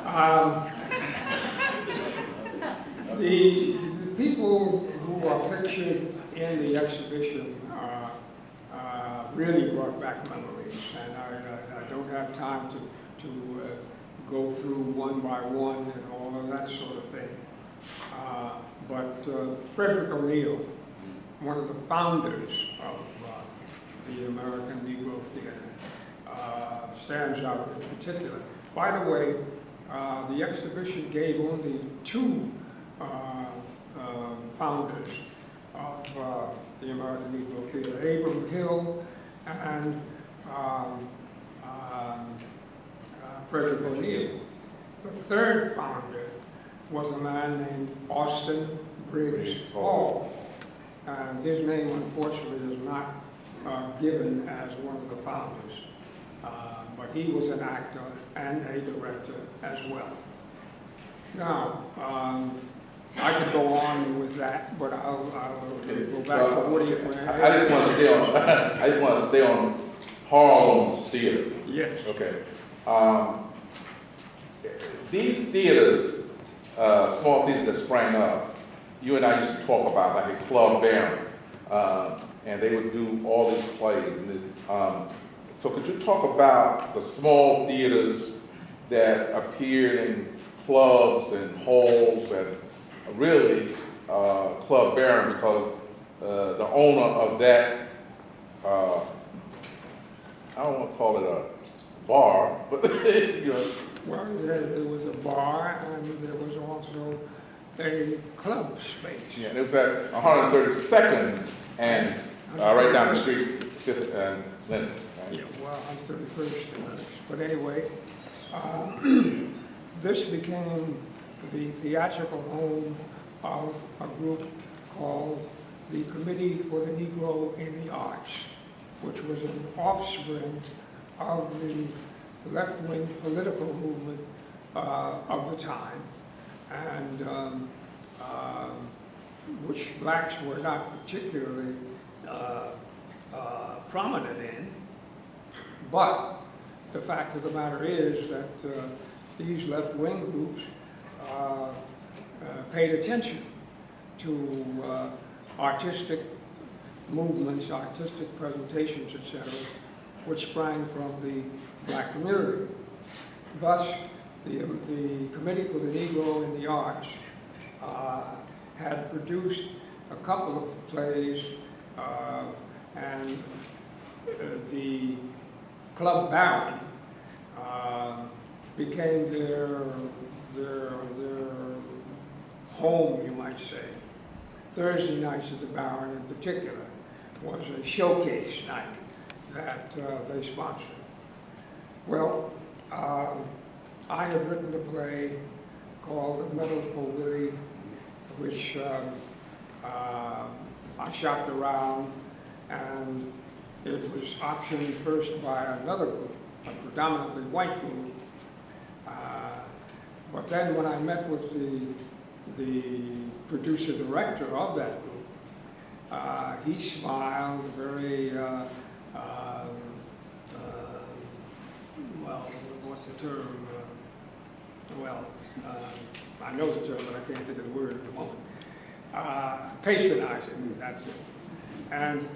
Um, the people who are pictured in the exhibition really brought back memories, and I don't have time to go through one by one and all of that sort of thing. But Frederick O'Neill, one of the founders of the American Negro Theater, stands out in particular. By the way, the exhibition gave only two founders of the American Negro Theater, Abram Hill and Frederick O'Neill. The third founder was a man named Austin Briggs Hall. And his name, unfortunately, is not given as one of the founders. But he was an actor and a director as well. Now, I could go on with that, but I'll go back to Woodie. I just want to stay on. I just want to stay on Harlem theater. Yes. Okay. These theaters, small theaters that sprang up, you and I used to talk about like a Club Baron, and they would do all these plays. And so could you talk about the small theaters that appeared in clubs and halls and really Club Baron, because the owner of that, I don't want to call it a bar, but you know. Well, there was a bar and there was also a club space. Yeah, and it was at 132nd and right down the street, 5th and Lennox. Right? Yeah, well, I'm 31st and Lennox. But anyway, this became the theatrical home of a group called the Committee for the Negro in the Arts, which was an offspring of the left-wing political movement of the time, and which blacks were not particularly prominent in. But the fact of the matter is that these left-wing groups paid attention to artistic movements, artistic presentations, etc., which sprang from the black community. Thus, the Committee for the Negro in the Arts had produced a couple of plays, and the Club Baron became their home, you might say. Thursday nights at the Baron in particular was a showcase night that they sponsored. Well, I had written a play called A Medal for Woodie, which I shopped around, and it was optioned first by another group, a predominantly white group. But then when I met with the producer-director of that group, he smiled very, well, what's the term? I know the term, but I can't think of the word at the moment. Patronizing, that's it. And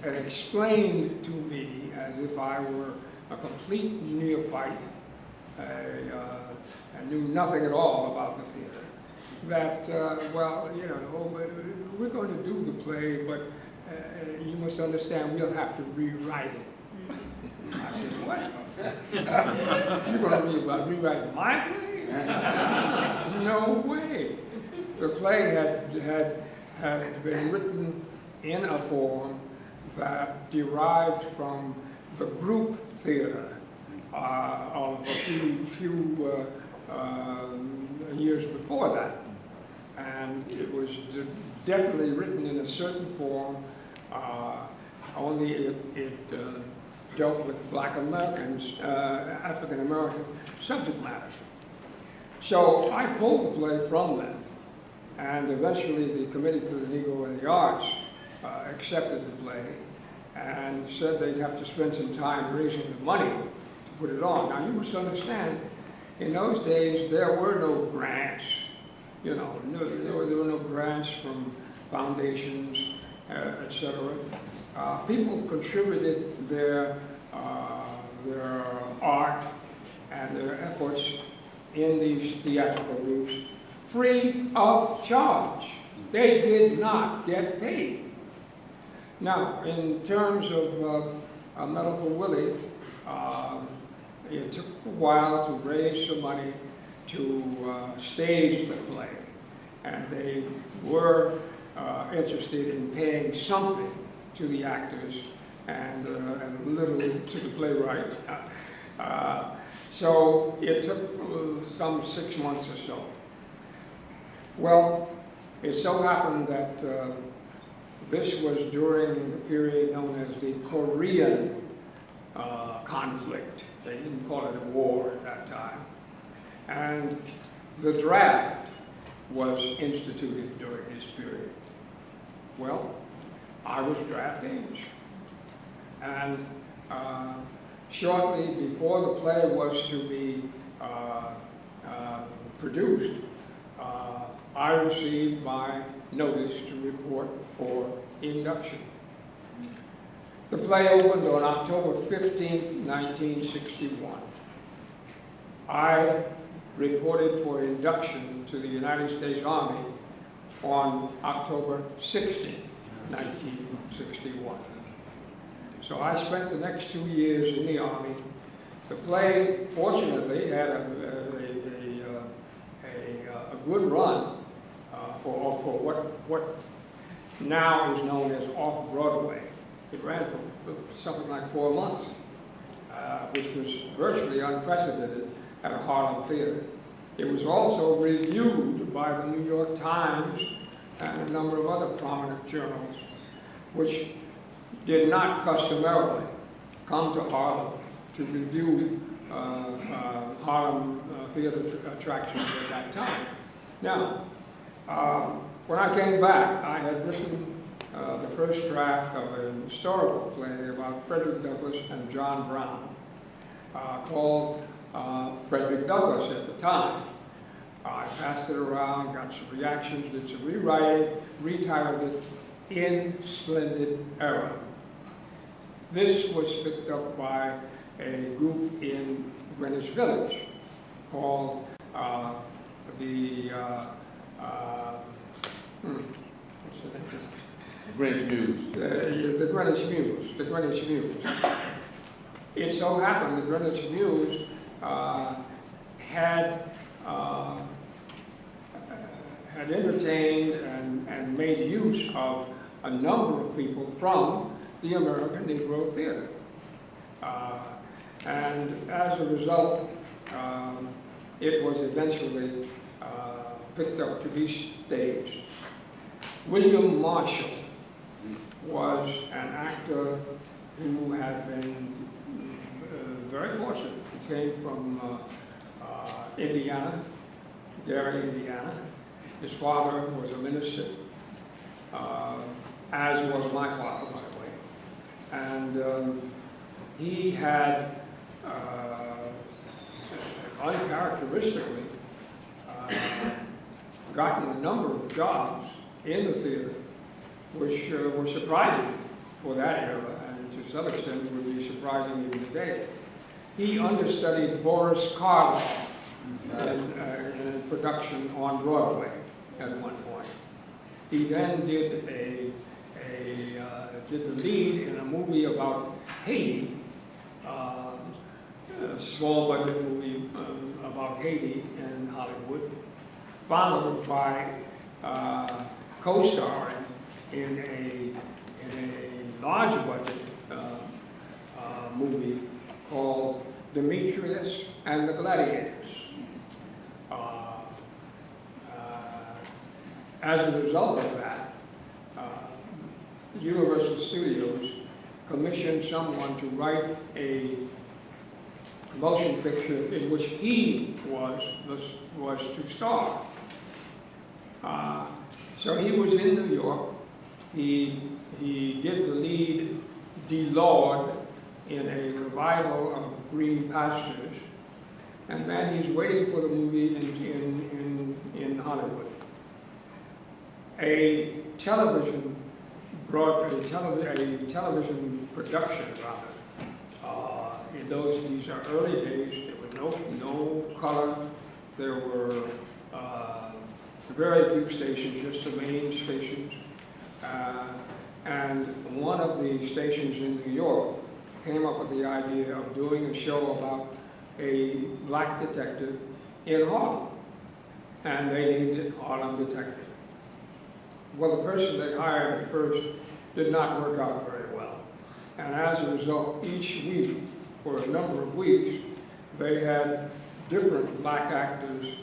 explained to me, as if I were a complete neophyte, and knew nothing at all about the theater, that, well, you know, we're going to do the play, but you must understand we'll have to rewrite it. I said, what? You're going to rewrite my play? No way. The play had been written in a form that derived from the group theater of a few years before that. And it was definitely written in a certain form, only it dealt with Black Americans, African American subject matter. So I pulled the play from them, and eventually the Committee for the Negro in the Arts accepted the play and said they'd have to spend some time raising the money to put it on. Now you must understand, In those days, there were no grants, you know, there were no grants from foundations, etc. People contributed their art and their efforts in these theatrical groups free of charge. They did not get paid. Now, in terms of Medal for Woodie, it took a while to raise some money to stage the play, and they were interested in paying something to the actors and a little to the playwright. So it took some 6 months or so. Well, it so happened that this was during the period known as the Korean conflict. They didn't call it a war at that time. And the draft was instituted during this period. Well, I was draft age. And shortly before the play was to be produced, I received my notice to report for induction. The play opened on October 15th, 1961. I reported for induction to the United States Army on October 16th, 1961. So I spent the next 2 years in the Army. The play, fortunately, had a good run for what now is known as off-Broadway. It ran for something like 4 months, which was virtually unprecedented at a Harlem theater. It was also reviewed by the New York Times and a number of other prominent journals, which did not customarily come to Harlem to review Harlem theater attractions at that time. Now, when I came back, I had written the first draft of a historical play about Frederick Douglass and John Brown, called Frederick Douglass at the time. I passed it around, got some reactions, did some rewriting, retitled it In Splendid Era. This was picked up by a group in Greenwich Village called the what's the name? Greenwich News. The Greenwich Muse. The Greenwich Muse. It so happened the Greenwich Muse had entertained and made use of a number of people from the American Negro Theater. And as a result, it was eventually picked up to be staged. William Marshall was an actor who had been very fortunate. He came from Indiana, Gary, Indiana. His father was a minister, as was my father, by the way. And he had uncharacteristically gotten a number of jobs in the theater, which were surprising for that era, and to some extent would be surprising even today. He understudied Boris Karloff in a production on Broadway at one point. He then did did the lead in a movie about Haiti, a small budget movie about Haiti in Hollywood, followed by co-starring in a large budget movie called Demetrius and the Gladiators. As a result of that, Universal Studios commissioned someone to write a motion picture in which he was to star. So he was in New York. He did the lead, D. Lord, in a revival of Green Pastures. and then he's waiting for the movie in Hollywood. A television production, rather. These are early days. There were no color. There were very few stations, just the main stations. And one of the stations in New York came up with the idea of doing a show about a black detective in Harlem. And they named it Harlem Detective. Well, the person they hired at first did not work out very well. And as a result, each week, for a number of weeks, they had different black actors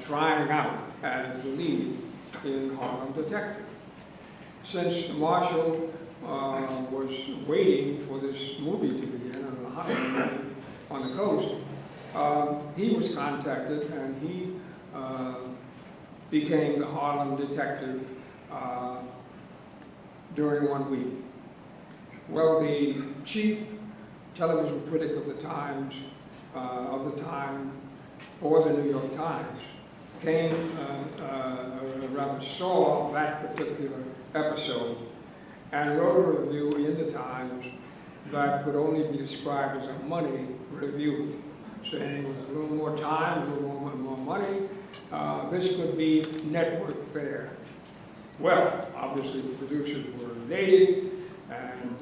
trying out as the lead in Harlem Detective. Since Marshall was waiting for this movie to begin on the coast, he was contacted and he became the Harlem Detective during 1 week. Well, the chief television critic of the time for the New York Times saw that particular episode and wrote a review in the Times that could only be described as a money review, saying with a little more time, a little more money, this could be network fare. Well, obviously the producers were elated and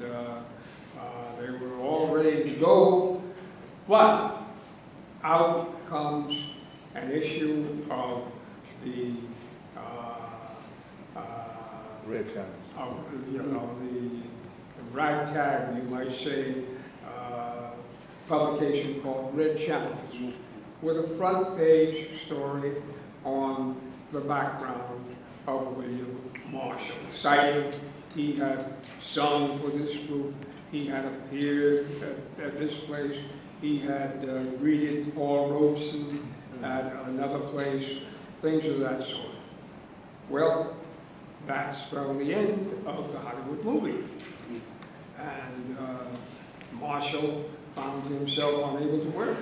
they were all ready to go, but out comes an issue of the Red channels. of the ragtag, you might say, publication called Red Channels, with a front page story on the background of William Marshall, citing he had sung for this group, he had appeared at this place, he had greeted Paul Robeson at another place, things of that sort. Well, that spelled the end of the Hollywood movie. And Marshall found himself unable to work.